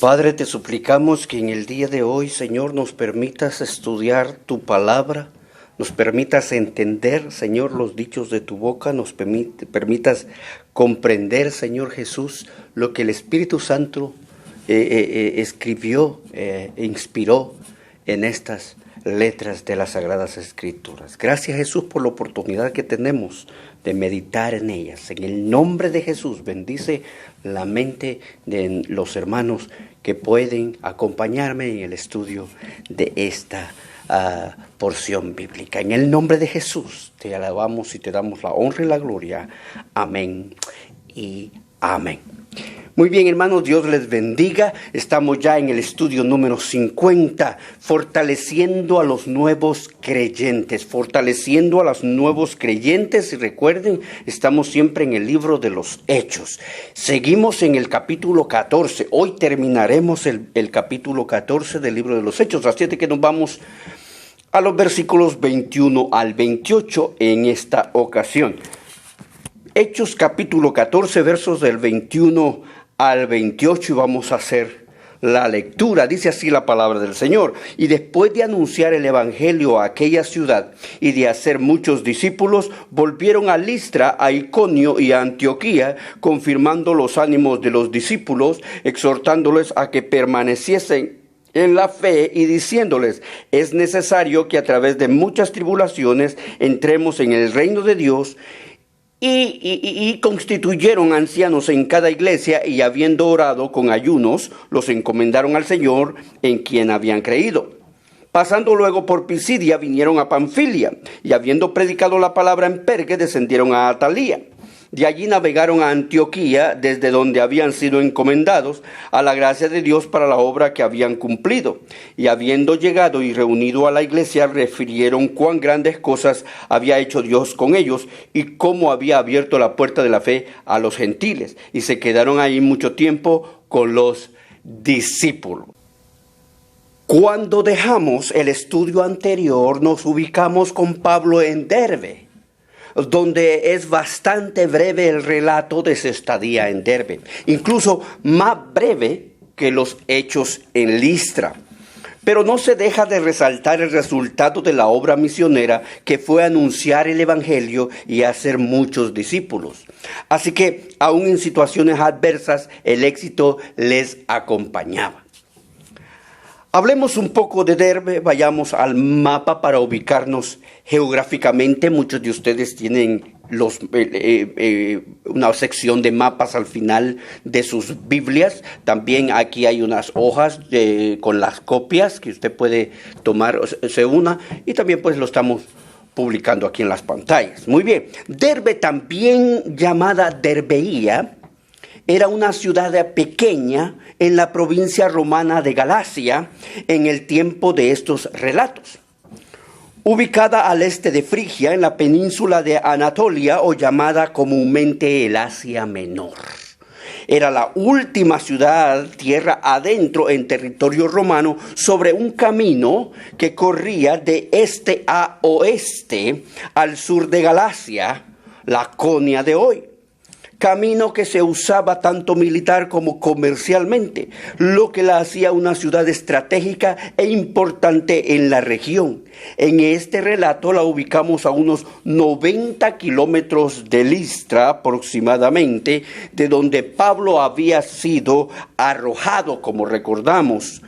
Padre, te suplicamos que en el día de hoy, Señor, nos permitas estudiar tu palabra, nos permitas entender, Señor, los dichos de tu boca, nos permitas comprender, Señor Jesús, lo que el Espíritu Santo escribió e inspiró en estas letras de las Sagradas Escrituras. Gracias, Jesús, por la oportunidad que tenemos de meditar en ellas. En el nombre de Jesús, bendice la mente de los hermanos que pueden acompañarme en el estudio de esta porción bíblica. En el nombre de Jesús, te alabamos y te damos la honra y la gloria. Amén y amén. Muy bien, hermanos, Dios les bendiga. Estamos ya en el estudio número 50, fortaleciendo a los nuevos creyentes, Y recuerden, estamos siempre en el libro de los Hechos. Seguimos en el capítulo 14. Hoy terminaremos el capítulo 14 del libro de los Hechos. Así es que nos vamos a los versículos 21 al 28 en esta ocasión. Hechos capítulo 14, versos del 21 al 28, y vamos a hacer la lectura. Dice así la palabra del Señor: y después de anunciar el evangelio a aquella ciudad y de hacer muchos discípulos, volvieron a Listra, a Iconio y a Antioquía, confirmando los ánimos de los discípulos, exhortándoles a que permaneciesen en la fe y diciéndoles: es necesario que a través de muchas tribulaciones entremos en el reino de Dios. Y constituyeron ancianos en cada iglesia, y habiendo orado con ayunos, los encomendaron al Señor en quien habían creído. Pasando luego por Pisidia, vinieron a Panfilia, y habiendo predicado la palabra en Perge, descendieron a Atalía. De allí navegaron a Antioquía, desde donde habían sido encomendados a la gracia de Dios para la obra que habían cumplido. Y habiendo llegado y reunido a la iglesia, refirieron cuán grandes cosas había hecho Dios con ellos y cómo había abierto la puerta de la fe a los gentiles. Y se quedaron ahí mucho tiempo con los discípulos. Cuando dejamos el estudio anterior, nos ubicamos con Pablo en Derbe, donde es bastante breve el relato de su estadía en Derbe, incluso más breve que los hechos en Listra. Pero no se deja de resaltar el resultado de la obra misionera, que fue anunciar el evangelio y hacer muchos discípulos. Así que, aun en situaciones adversas, el éxito les acompañaba. Hablemos un poco de Derbe, vayamos al mapa para ubicarnos geográficamente. Muchos de ustedes tienen una sección de mapas al final de sus Biblias. También aquí hay unas hojas con las copias que usted puede tomarse una, y también pues lo estamos publicando aquí en las pantallas. Muy bien, Derbe, también llamada Derbeía, era una ciudad pequeña en la provincia romana de Galacia en el tiempo de estos relatos. Ubicada al este de Frigia, en la península de Anatolia, o llamada comúnmente el Asia Menor. Era la última ciudad tierra adentro en territorio romano, sobre un camino que corría de este a oeste al sur de Galacia, Laconia de hoy. Camino que se usaba tanto militar como comercialmente, lo que la hacía una ciudad estratégica e importante en la región. En este relato la ubicamos a unos 90 kilómetros de Listra aproximadamente, de donde Pablo había sido arrojado, como recordamos,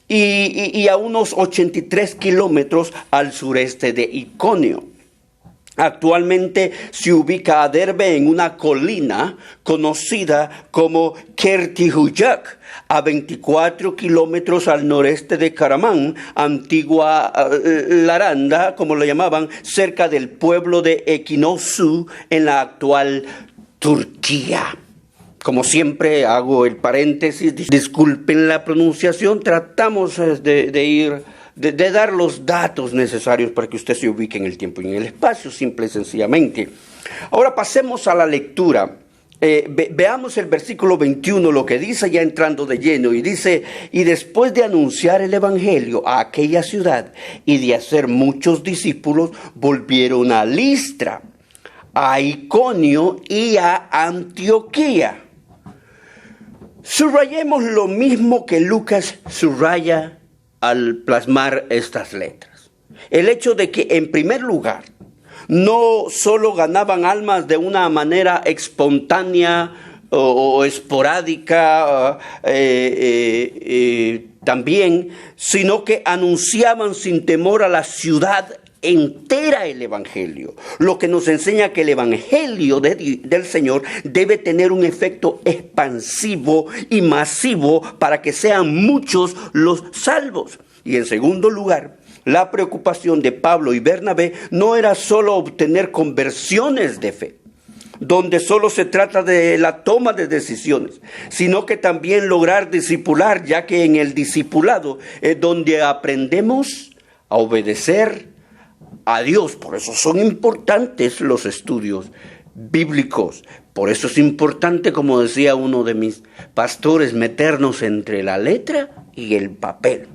y a unos 83 kilómetros al sureste de Iconio. Actualmente se ubica a Derbe en una colina conocida como Kertihuyak, a 24 kilómetros al noreste de Karamán, antigua Laranda, como lo llamaban, cerca del pueblo de Ekinosu, en la actual Turquía. Como siempre hago el paréntesis, disculpen la pronunciación, tratamos de dar los datos necesarios para que usted se ubique en el tiempo y en el espacio, simple y sencillamente. Ahora pasemos a la lectura. Veamos el versículo 21, lo que dice, ya entrando de lleno, y dice: y después de anunciar el evangelio a aquella ciudad y de hacer muchos discípulos, volvieron a Listra, a Iconio y a Antioquía. Subrayemos lo mismo que Lucas subraya al plasmar estas letras. El hecho de que, en primer lugar, no solo ganaban almas de una manera espontánea o esporádica también, sino que anunciaban sin temor a la ciudad entera el Evangelio, lo que nos enseña que el Evangelio del Señor debe tener un efecto expansivo y masivo para que sean muchos los salvos. Y en segundo lugar, la preocupación de Pablo y Bernabé no era solo obtener conversiones de fe, donde solo se trata de la toma de decisiones, sino que también lograr discipular, ya que en el discipulado es donde aprendemos a obedecer a Dios. Por eso son importantes los estudios bíblicos. Por eso es importante, como decía uno de mis pastores, meternos entre la letra y el papel.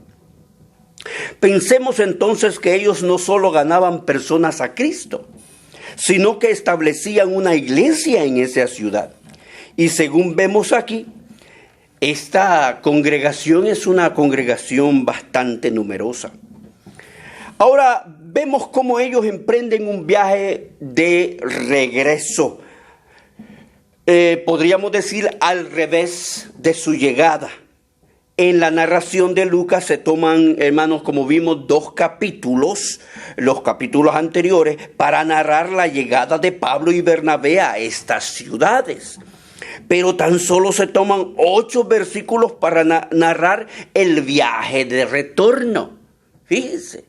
Pensemos entonces que ellos no solo ganaban personas a Cristo, sino que establecían una iglesia en esa ciudad. Y según vemos aquí, esta congregación es una congregación bastante numerosa. Ahora vemos cómo ellos emprenden un viaje de regreso. Podríamos decir al revés de su llegada. En la narración de Lucas se toman, hermanos, como vimos, 2 capítulos, los capítulos anteriores, para narrar la llegada de Pablo y Bernabé a estas ciudades. Pero tan solo se toman 8 versículos para narrar el viaje de retorno. Fíjense,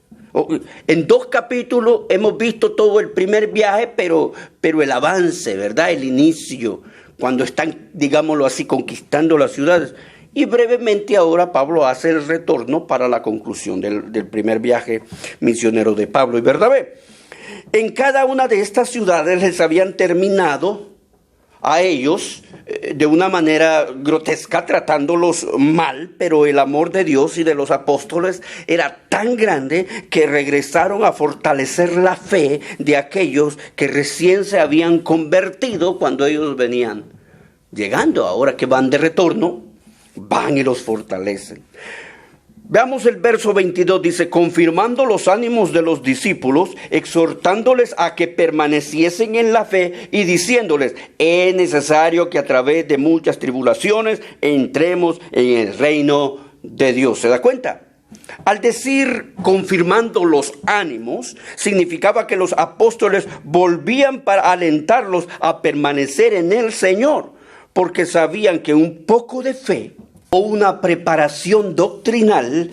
en 2 capítulos hemos visto todo el primer viaje, pero el avance, ¿verdad? El inicio, cuando están, digámoslo así, conquistando las ciudades. Y brevemente ahora Pablo hace el retorno para la conclusión del primer viaje misionero de Pablo y Bernabé. En cada una de estas ciudades les habían terminado a ellos de una manera grotesca, tratándolos mal, pero el amor de Dios y de los apóstoles era tan grande que regresaron a fortalecer la fe de aquellos que recién se habían convertido cuando ellos venían llegando. Ahora que van de retorno, van y los fortalecen. Veamos el verso 22, dice: confirmando los ánimos de los discípulos, exhortándoles a que permaneciesen en la fe y diciéndoles: es necesario que a través de muchas tribulaciones entremos en el reino de Dios. ¿Se da cuenta? Al decir confirmando los ánimos, significaba que los apóstoles volvían para alentarlos a permanecer en el Señor, porque sabían que un poco de fe o una preparación doctrinal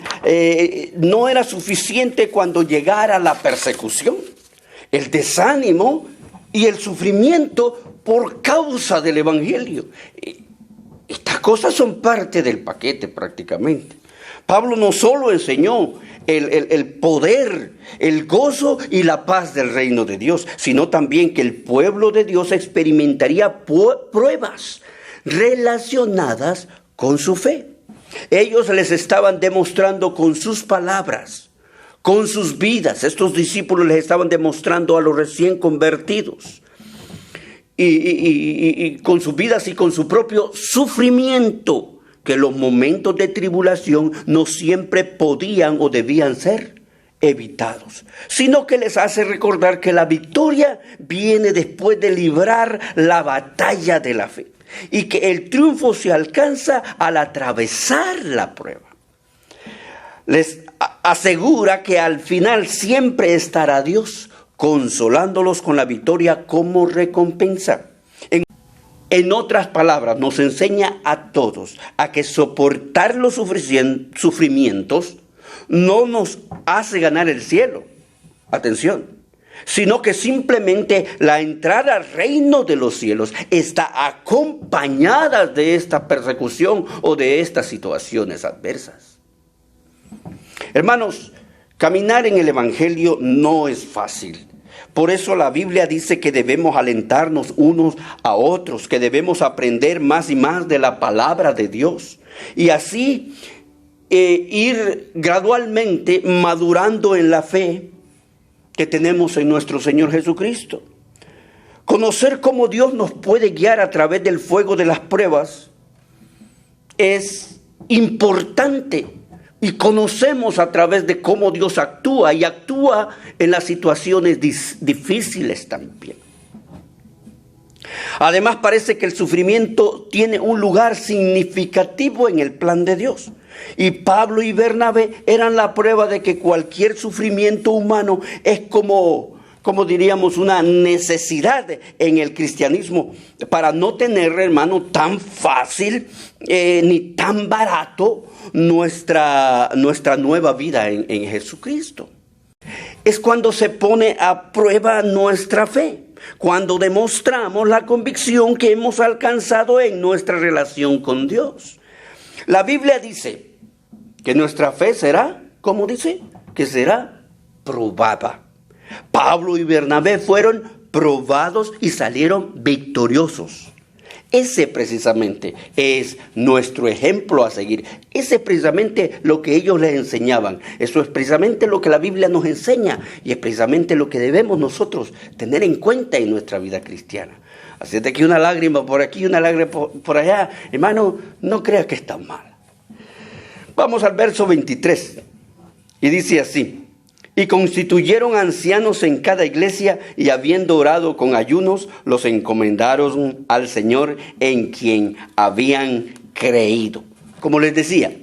no era suficiente cuando llegara la persecución, el desánimo y el sufrimiento por causa del Evangelio. Estas cosas son parte del paquete prácticamente. Pablo no solo enseñó el poder, el gozo y la paz del reino de Dios, sino también que el pueblo de Dios experimentaría pruebas relacionadas con su fe. Ellos les estaban demostrando con sus palabras, con sus vidas. Estos discípulos les estaban demostrando a los recién convertidos y con sus vidas y con su propio sufrimiento, que los momentos de tribulación no siempre podían o debían ser evitados, sino que les hace recordar que la victoria viene después de librar la batalla de la fe y que el triunfo se alcanza al atravesar la prueba. Les asegura que al final siempre estará Dios consolándolos con la victoria como recompensa. En otras palabras, nos enseña a todos a que soportar los sufrimientos no nos hace ganar el cielo. Atención. Sino que simplemente la entrada al reino de los cielos está acompañada de esta persecución o de estas situaciones adversas. Hermanos, caminar en el Evangelio no es fácil. Por eso la Biblia dice que debemos alentarnos unos a otros, que debemos aprender más y más de la palabra de Dios. Y así ir gradualmente madurando en la fe que tenemos en nuestro Señor Jesucristo. Conocer cómo Dios nos puede guiar a través del fuego de las pruebas es importante y conocemos a través de cómo Dios actúa y actúa en las situaciones difíciles también. Además, parece que el sufrimiento tiene un lugar significativo en el plan de Dios. Y Pablo y Bernabé eran la prueba de que cualquier sufrimiento humano es como diríamos, una necesidad en el cristianismo para no tener, hermano, tan fácil ni tan barato nuestra nueva vida en Jesucristo. Es cuando se pone a prueba nuestra fe, cuando demostramos la convicción que hemos alcanzado en nuestra relación con Dios. La Biblia dice que nuestra fe será, ¿cómo dice? Que será probada. Pablo y Bernabé fueron probados y salieron victoriosos. Ese precisamente es nuestro ejemplo a seguir. Ese es precisamente lo que ellos les enseñaban. Eso es precisamente lo que la Biblia nos enseña y es precisamente lo que debemos nosotros tener en cuenta en nuestra vida cristiana. Así es de que una lágrima por aquí, una lágrima por allá, hermano, no crea que es tan mal. Vamos al verso 23 y dice así: y constituyeron ancianos en cada iglesia, y habiendo orado con ayunos, los encomendaron al Señor en quien habían creído. Como les decía,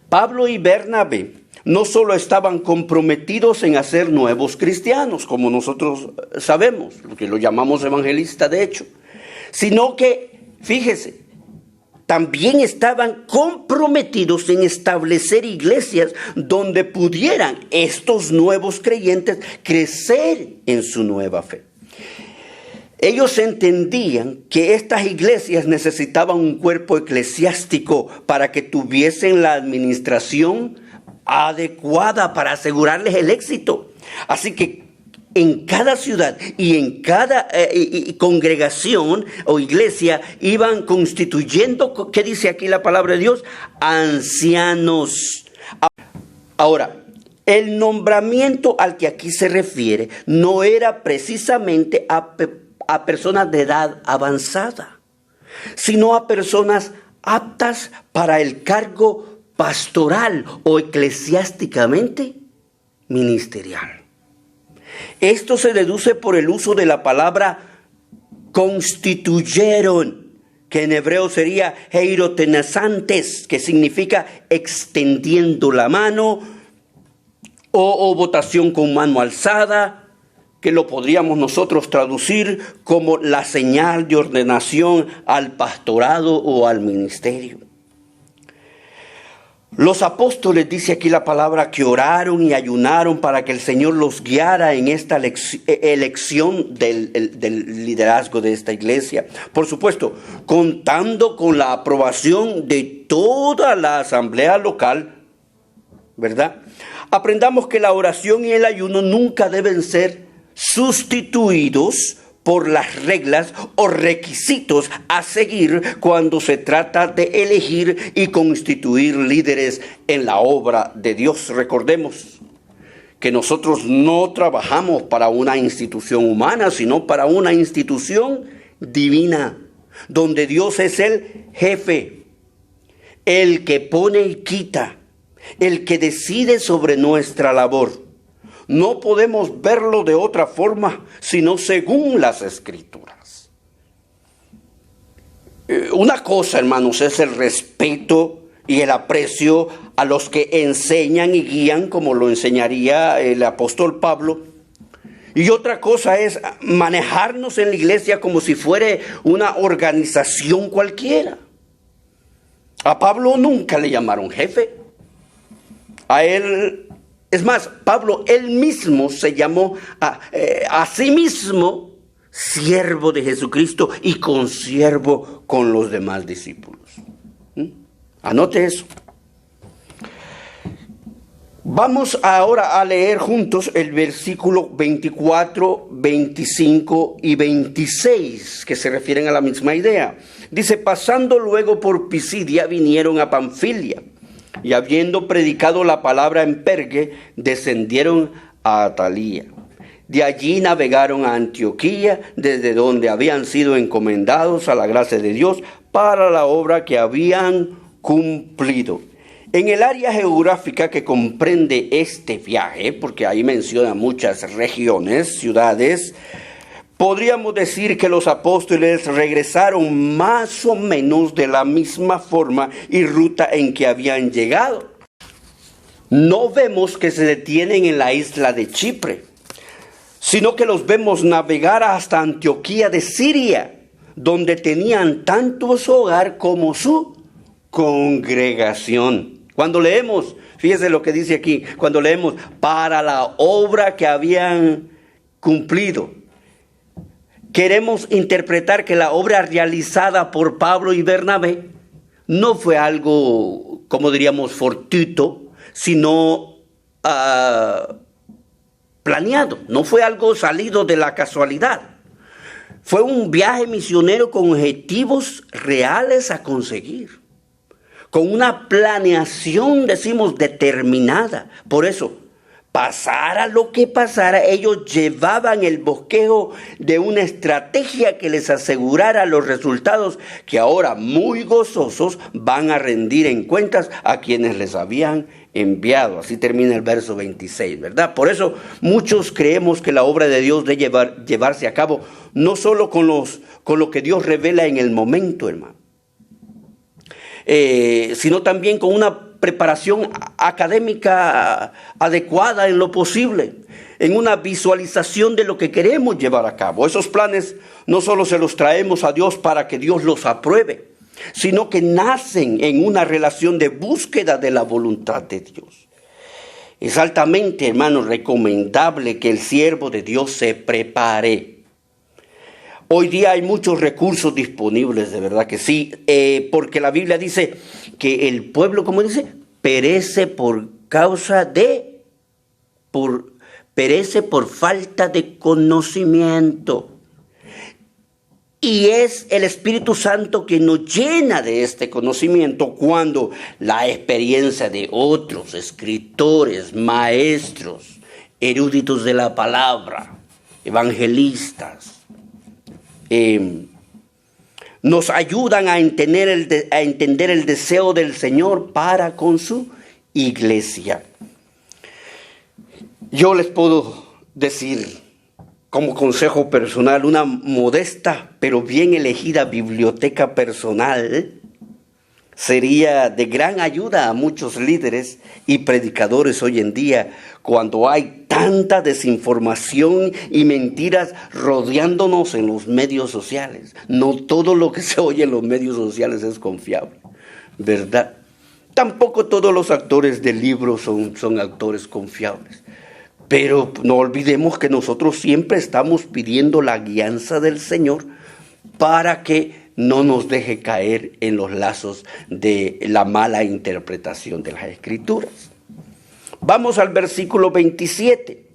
Pablo y Bernabé no solo estaban comprometidos en hacer nuevos cristianos, como nosotros sabemos, lo que lo llamamos evangelistas de hecho, sino que, fíjese, también estaban comprometidos en establecer iglesias donde pudieran estos nuevos creyentes crecer en su nueva fe. Ellos entendían que estas iglesias necesitaban un cuerpo eclesiástico para que tuviesen la administración adecuada para asegurarles el éxito. Así que en cada ciudad y en cada congregación o iglesia iban constituyendo, ¿qué dice aquí la palabra de Dios? Ancianos. Ahora, el nombramiento al que aquí se refiere no era precisamente a personas de edad avanzada, sino a personas aptas para el cargo pastoral o eclesiásticamente ministerial. Esto se deduce por el uso de la palabra constituyeron, que en hebreo sería heirotenazantes, que significa extendiendo la mano, o votación con mano alzada, que lo podríamos nosotros traducir como la señal de ordenación al pastorado o al ministerio. Los apóstoles, dice aquí la palabra, que oraron y ayunaron para que el Señor los guiara en esta elección del liderazgo de esta iglesia. Por supuesto, contando con la aprobación de toda la asamblea local, ¿verdad? Aprendamos que la oración y el ayuno nunca deben ser sustituidos por las reglas o requisitos a seguir cuando se trata de elegir y constituir líderes en la obra de Dios. Recordemos que nosotros no trabajamos para una institución humana, sino para una institución divina, donde Dios es el jefe, el que pone y quita, el que decide sobre nuestra labor. No podemos verlo de otra forma, sino según las Escrituras. Una cosa, hermanos, es el respeto y el aprecio a los que enseñan y guían, como lo enseñaría el apóstol Pablo. Y otra cosa es manejarnos en la iglesia como si fuera una organización cualquiera. A Pablo nunca le llamaron jefe. A él... Es más, Pablo él mismo se llamó a sí mismo siervo de Jesucristo y consiervo con los demás discípulos. Anote eso. Vamos ahora a leer juntos el versículo 24, 25 y 26, que se refieren a la misma idea. Dice: pasando luego por Pisidia, vinieron a Panfilia. Y habiendo predicado la palabra en Perge, descendieron a Atalía. De allí navegaron a Antioquía, desde donde habían sido encomendados a la gracia de Dios para la obra que habían cumplido. En el área geográfica que comprende este viaje, porque ahí menciona muchas regiones, ciudades, podríamos decir que los apóstoles regresaron más o menos de la misma forma y ruta en que habían llegado. No vemos que se detienen en la isla de Chipre, sino que los vemos navegar hasta Antioquía de Siria, donde tenían tanto su hogar como su congregación. Cuando leemos, fíjese lo que dice aquí, cuando leemos para la obra que habían cumplido, queremos interpretar que la obra realizada por Pablo y Bernabé no fue algo, como diríamos, fortuito, sino planeado, no fue algo salido de la casualidad. Fue un viaje misionero con objetivos reales a conseguir, con una planeación, decimos, determinada. Por eso, pasara lo que pasara, ellos llevaban el bosquejo de una estrategia que les asegurara los resultados que ahora, muy gozosos, van a rendir en cuentas a quienes les habían enviado. Así termina el verso 26, ¿verdad? Por eso muchos creemos que la obra de Dios debe llevarse a cabo no solo con lo que Dios revela en el momento, hermano, sino también con una preparación académica adecuada en lo posible, en una visualización de lo que queremos llevar a cabo. Esos planes no solo se los traemos a Dios para que Dios los apruebe, sino que nacen en una relación de búsqueda de la voluntad de Dios. Es altamente, hermano, recomendable que el siervo de Dios se prepare. Hoy día hay muchos recursos disponibles, de verdad que sí, porque la Biblia dice que el pueblo, como dice, perece por falta de conocimiento. Y es el Espíritu Santo que nos llena de este conocimiento cuando la experiencia de otros escritores, maestros, eruditos de la palabra, evangelistas, nos ayudan a entender el deseo del Señor para con su iglesia. Yo les puedo decir, como consejo personal, una modesta pero bien elegida biblioteca personal sería de gran ayuda a muchos líderes y predicadores hoy en día, cuando hay tanta desinformación y mentiras rodeándonos en los medios sociales. No todo lo que se oye en los medios sociales es confiable, ¿verdad? Tampoco todos los actores de libros son actores confiables. Pero no olvidemos que nosotros siempre estamos pidiendo la guianza del Señor para que no nos deje caer en los lazos de la mala interpretación de las Escrituras. Vamos al versículo 27.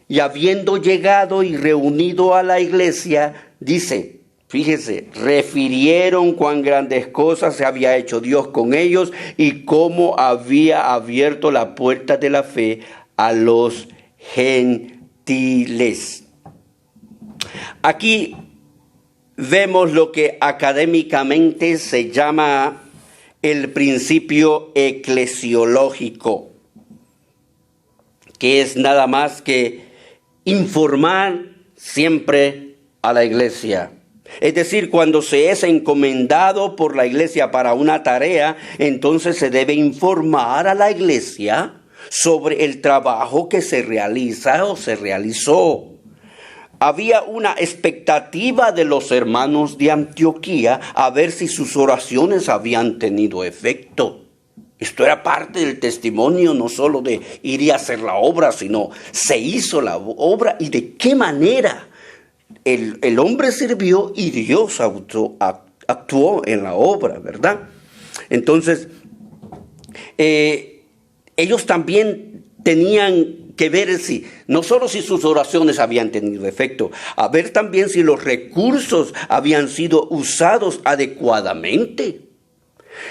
Y habiendo llegado y reunido a la iglesia, dice, fíjese, refirieron cuán grandes cosas se había hecho Dios con ellos y cómo había abierto la puerta de la fe a los gentiles. Aquí vemos lo que académicamente se llama el principio eclesiológico, que es nada más que informar siempre a la iglesia. Es decir, cuando se es encomendado por la iglesia para una tarea, entonces se debe informar a la iglesia sobre el trabajo que se realiza o se realizó. Había una expectativa de los hermanos de Antioquía a ver si sus oraciones habían tenido efecto. Esto era parte del testimonio, no solo de ir y hacer la obra, sino se hizo la obra y de qué manera el hombre sirvió y Dios actuó en la obra, ¿verdad? Entonces, ellos también tenían que ver no solo si sus oraciones habían tenido efecto, a ver también si los recursos habían sido usados adecuadamente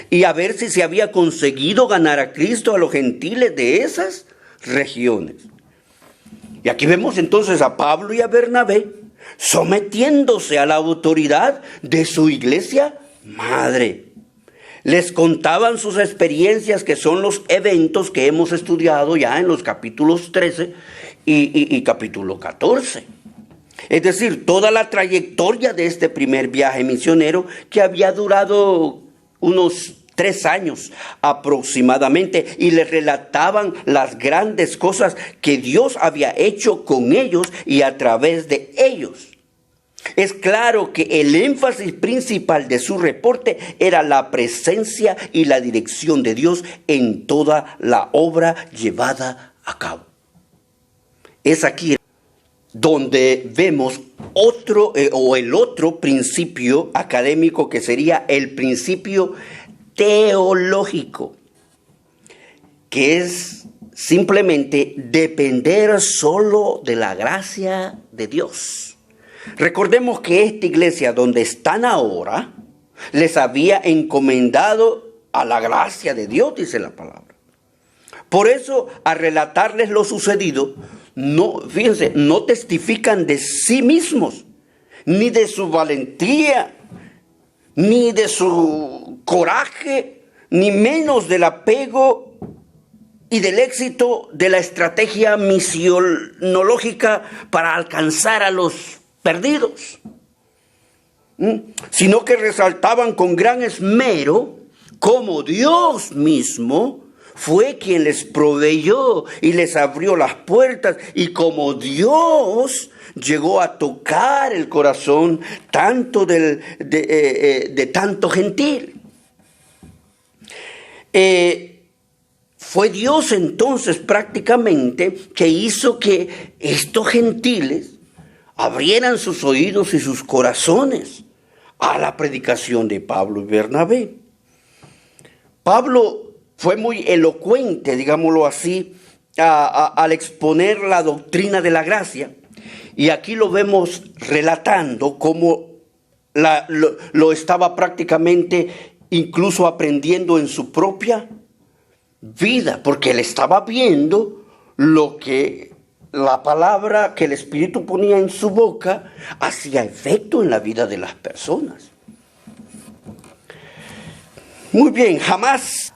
y a ver si se había conseguido ganar a Cristo a los gentiles de esas regiones. Y aquí vemos entonces a Pablo y a Bernabé sometiéndose a la autoridad de su iglesia madre. Les contaban sus experiencias, que son los eventos que hemos estudiado ya en los capítulos 13 y capítulo 14. Es decir, toda la trayectoria de este primer viaje misionero, que había durado unos 3 años aproximadamente, y les relataban las grandes cosas que Dios había hecho con ellos y a través de ellos. Es claro que el énfasis principal de su reporte era la presencia y la dirección de Dios en toda la obra llevada a cabo. Es aquí donde vemos el otro principio académico, que sería el principio teológico, que es simplemente depender solo de la gracia de Dios. Recordemos que esta iglesia donde están ahora les había encomendado a la gracia de Dios, dice la palabra. Por eso, al relatarles lo sucedido, no testifican de sí mismos, ni de su valentía, ni de su coraje, ni menos del apego y del éxito de la estrategia misionológica para alcanzar a los perdidos, sino que resaltaban con gran esmero cómo Dios mismo fue quien les proveyó y les abrió las puertas, y cómo Dios llegó a tocar el corazón tanto de tanto gentil. Fue Dios entonces prácticamente que hizo que estos gentiles abrieran sus oídos y sus corazones a la predicación de Pablo y Bernabé. Pablo fue muy elocuente, digámoslo así, al exponer la doctrina de la gracia. Y aquí lo vemos relatando cómo lo estaba prácticamente incluso aprendiendo en su propia vida, porque él estaba viendo lo que la palabra que el Espíritu ponía en su boca hacía efecto en la vida de las personas. Muy bien, jamás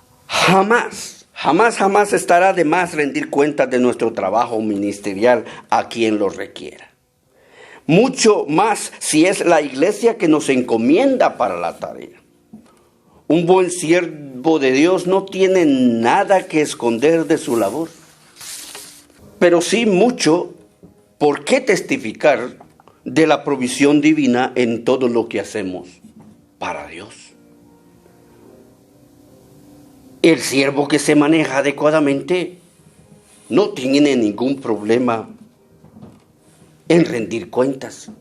estará de más rendir cuentas de nuestro trabajo ministerial a quien lo requiera. Mucho más si es la iglesia que nos encomienda para la tarea. Un buen siervo de Dios no tiene nada que esconder de su labor, pero sí mucho por qué testificar de la provisión divina en todo lo que hacemos para Dios. El siervo que se maneja adecuadamente no tiene ningún problema en rendir cuentas,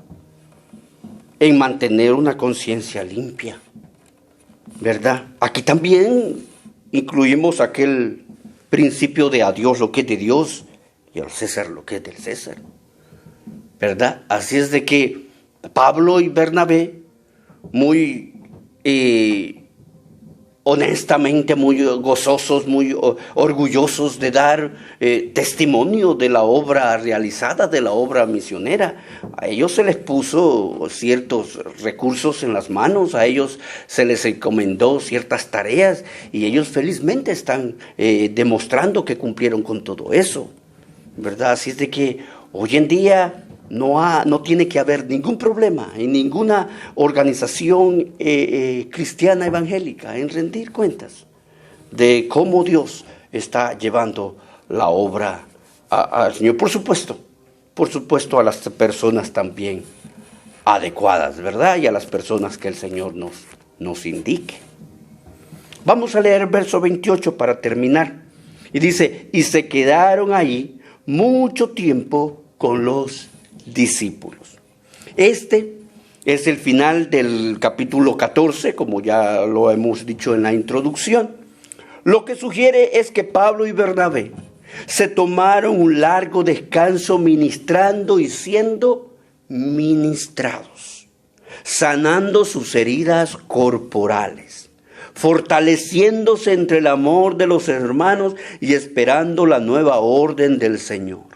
en mantener una conciencia limpia, ¿verdad? Aquí también incluimos aquel principio de a Dios lo que es de Dios y al César lo que es del César, ¿verdad? Así es de que Pablo y Bernabé, muy honestamente, muy gozosos, muy orgullosos de dar testimonio de la obra realizada, de la obra misionera. A ellos se les puso ciertos recursos en las manos, a ellos se les encomendó ciertas tareas, y ellos felizmente están demostrando que cumplieron con todo eso, ¿verdad? Así es de que hoy en día no tiene que haber ningún problema en ninguna organización cristiana evangélica en rendir cuentas de cómo Dios está llevando la obra al Señor. Por supuesto a las personas también adecuadas, ¿verdad? Y a las personas que el Señor nos indique. Vamos a leer el verso 28 para terminar. Y dice, y se quedaron ahí mucho tiempo con los discípulos. Este es el final del capítulo 14, como ya lo hemos dicho en la introducción. Lo que sugiere es que Pablo y Bernabé se tomaron un largo descanso ministrando y siendo ministrados, sanando sus heridas corporales, fortaleciéndose entre el amor de los hermanos y esperando la nueva orden del Señor.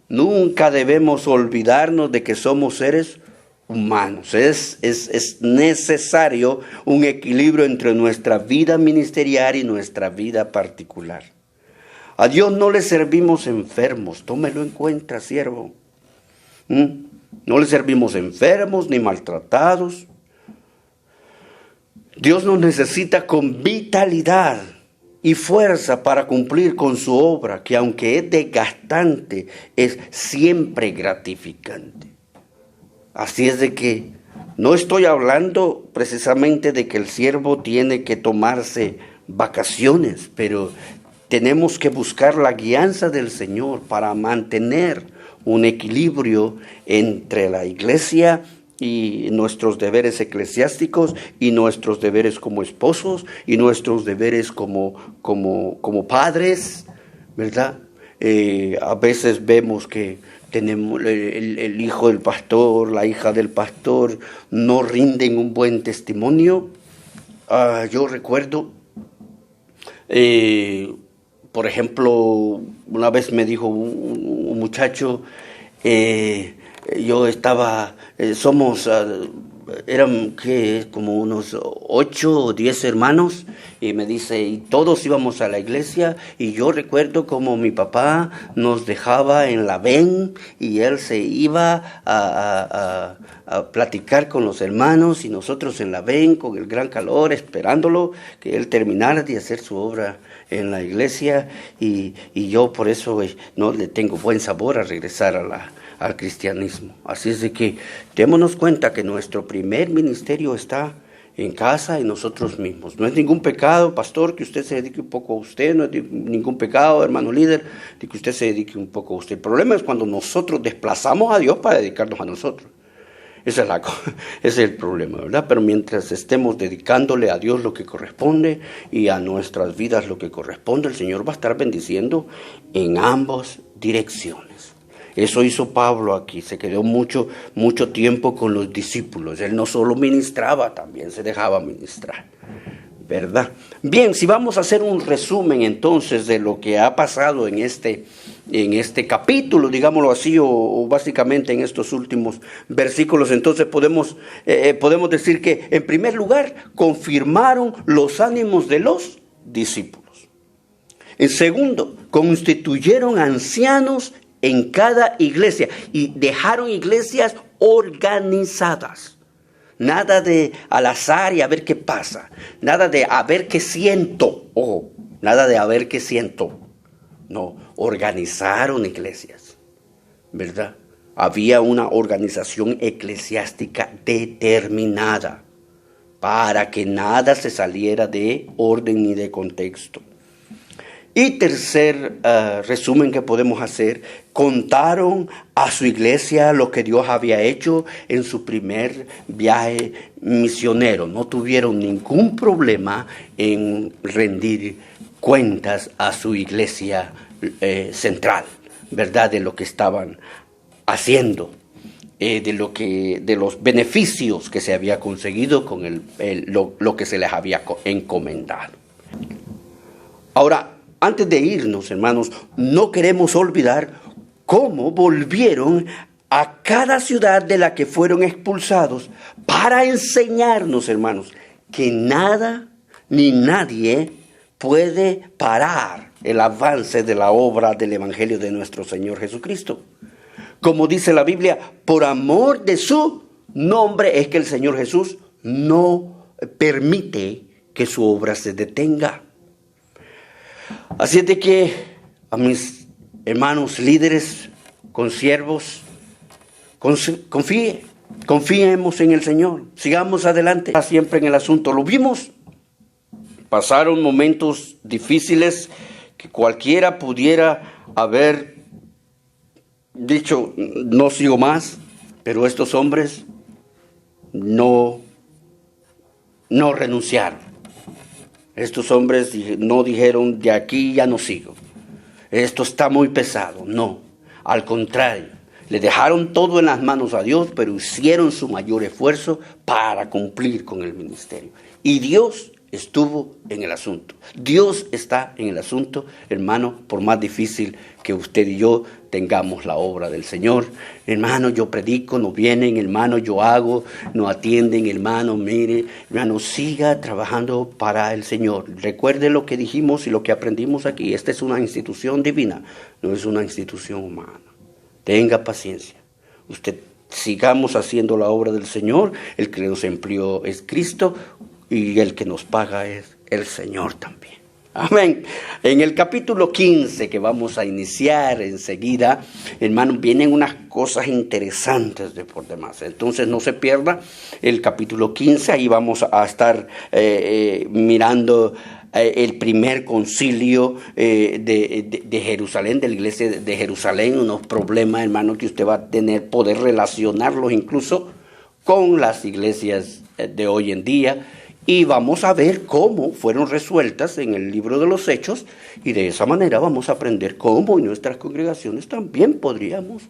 Nunca debemos olvidarnos de que somos seres humanos. Es necesario un equilibrio entre nuestra vida ministerial y nuestra vida particular. A Dios no le servimos enfermos, tómelo en cuenta, siervo. No le servimos enfermos ni maltratados. Dios nos necesita con vitalidad y fuerza para cumplir con su obra, que aunque es desgastante, es siempre gratificante. Así es de que no estoy hablando precisamente de que el siervo tiene que tomarse vacaciones, pero tenemos que buscar la guianza del Señor para mantener un equilibrio entre la iglesia y nuestros deberes eclesiásticos y nuestros deberes como esposos y nuestros deberes como padres, ¿verdad? A veces vemos que tenemos el hijo del pastor, la hija del pastor no rinden un buen testimonio. Yo recuerdo, por ejemplo, una vez me dijo un muchacho, yo estaba, eran como unos 8 o 10 hermanos, y me dice, y todos íbamos a la iglesia, y yo recuerdo como mi papá nos dejaba en la ven, y él se iba a platicar con los hermanos, y nosotros en la ven con el gran calor, esperándolo, que él terminara de hacer su obra en la iglesia, y yo por eso no le tengo buen sabor a regresar al cristianismo. Así es de que démonos cuenta que nuestro primer ministerio está en casa y nosotros mismos. No es ningún pecado, pastor, que usted se dedique un poco a usted, no es ningún pecado, hermano líder, de que usted se dedique un poco a usted. El problema es cuando nosotros desplazamos a Dios para dedicarnos a nosotros. Ese es el problema, ¿verdad? Pero mientras estemos dedicándole a Dios lo que corresponde y a nuestras vidas lo que corresponde, el Señor va a estar bendiciendo en ambas direcciones. Eso hizo Pablo aquí, se quedó mucho tiempo con los discípulos. Él no solo ministraba, también se dejaba ministrar, ¿verdad? Bien, si vamos a hacer un resumen entonces de lo que ha pasado en este capítulo, digámoslo así, o básicamente en estos últimos versículos, entonces podemos decir que, en primer lugar, confirmaron los ánimos de los discípulos. En segundo, constituyeron ancianos en cada iglesia y dejaron iglesias organizadas. Nada de al azar y a ver qué pasa. Nada de a ver qué siento. Ojo, nada de a ver qué siento. No, organizaron iglesias, ¿verdad? Había una organización eclesiástica determinada para que nada se saliera de orden ni de contexto. Y tercer resumen que podemos hacer, contaron a su iglesia lo que Dios había hecho en su primer viaje misionero. No tuvieron ningún problema en rendir cuentas a su iglesia central, ¿verdad? De lo que estaban haciendo, de los beneficios que se había conseguido con lo que se les había encomendado. Ahora, antes de irnos, hermanos, no queremos olvidar cómo volvieron a cada ciudad de la que fueron expulsados para enseñarnos, hermanos, que nada ni nadie puede parar el avance de la obra del Evangelio de nuestro Señor Jesucristo. Como dice la Biblia, por amor de su nombre es que el Señor Jesús no permite que su obra se detenga. Así es de que a mis hermanos líderes, consiervos, confiemos en el Señor, sigamos adelante, siempre en el asunto. Lo vimos, pasaron momentos difíciles que cualquiera pudiera haber dicho, no sigo más, pero estos hombres no renunciaron. Estos hombres no dijeron, de aquí ya no sigo. Esto está muy pesado. No, al contrario. Le dejaron todo en las manos a Dios, pero hicieron su mayor esfuerzo para cumplir con el ministerio. Y Dios estuvo en el asunto. Dios está en el asunto, hermano, por más difícil que usted y yo tengamos la obra del Señor. Hermano, yo predico, no vienen, hermano, yo hago, no atienden, hermano, mire, hermano, siga trabajando para el Señor. Recuerde lo que dijimos y lo que aprendimos aquí. Esta es una institución divina, no es una institución humana. Tenga paciencia. Usted sigamos haciendo la obra del Señor. El que nos empleó es Cristo y el que nos paga es el Señor también. Amén. En el capítulo 15 que vamos a iniciar enseguida, hermanos, vienen unas cosas interesantes de por demás. Entonces no se pierda el capítulo 15, ahí vamos a estar mirando el primer concilio de Jerusalén, de la iglesia de Jerusalén, unos problemas, hermano, que usted va a tener, poder relacionarlos incluso con las iglesias de hoy en día. Y vamos a ver cómo fueron resueltas en el libro de los Hechos, y de esa manera vamos a aprender cómo en nuestras congregaciones también podríamos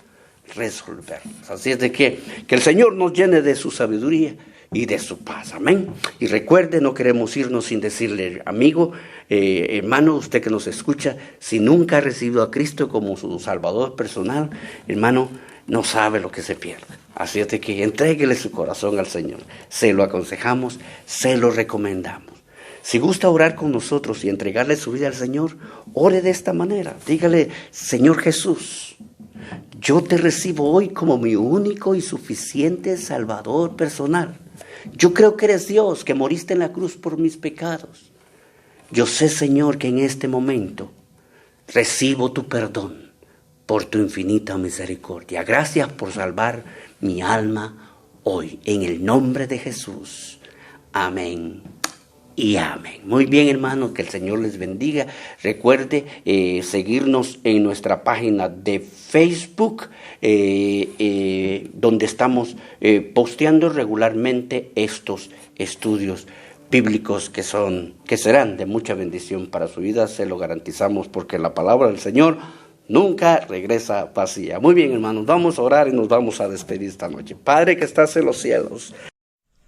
resolverlas. Así es de que el Señor nos llene de su sabiduría y de su paz. Amén. Y recuerde, no queremos irnos sin decirle, amigo, hermano, usted que nos escucha, si nunca ha recibido a Cristo como su Salvador personal, hermano, no sabe lo que se pierde. Así es de que entréguele su corazón al Señor. Se lo aconsejamos, se lo recomendamos. Si gusta orar con nosotros y entregarle su vida al Señor, ore de esta manera. Dígale, Señor Jesús, yo te recibo hoy como mi único y suficiente Salvador personal. Yo creo que eres Dios, que moriste en la cruz por mis pecados. Yo sé, Señor, que en este momento recibo tu perdón por tu infinita misericordia. Gracias por salvar mi alma hoy. En el nombre de Jesús. Amén y amén. Muy bien, hermanos, que el Señor les bendiga. Recuerde seguirnos en nuestra página de Facebook, donde estamos posteando regularmente estos estudios bíblicos que serán de mucha bendición para su vida. Se lo garantizamos, porque la palabra del Señor nunca regresa vacía. Muy bien, hermanos, vamos a orar y nos vamos a despedir esta noche. Padre que estás en los cielos,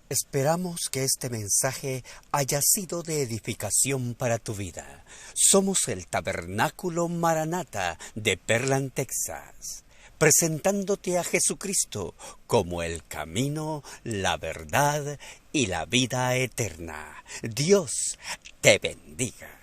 esperamos que este mensaje haya sido de edificación para tu vida. Somos el Tabernáculo Maranata de Pearland, Texas, presentándote a Jesucristo como el camino, la verdad y la vida eterna. Dios te bendiga.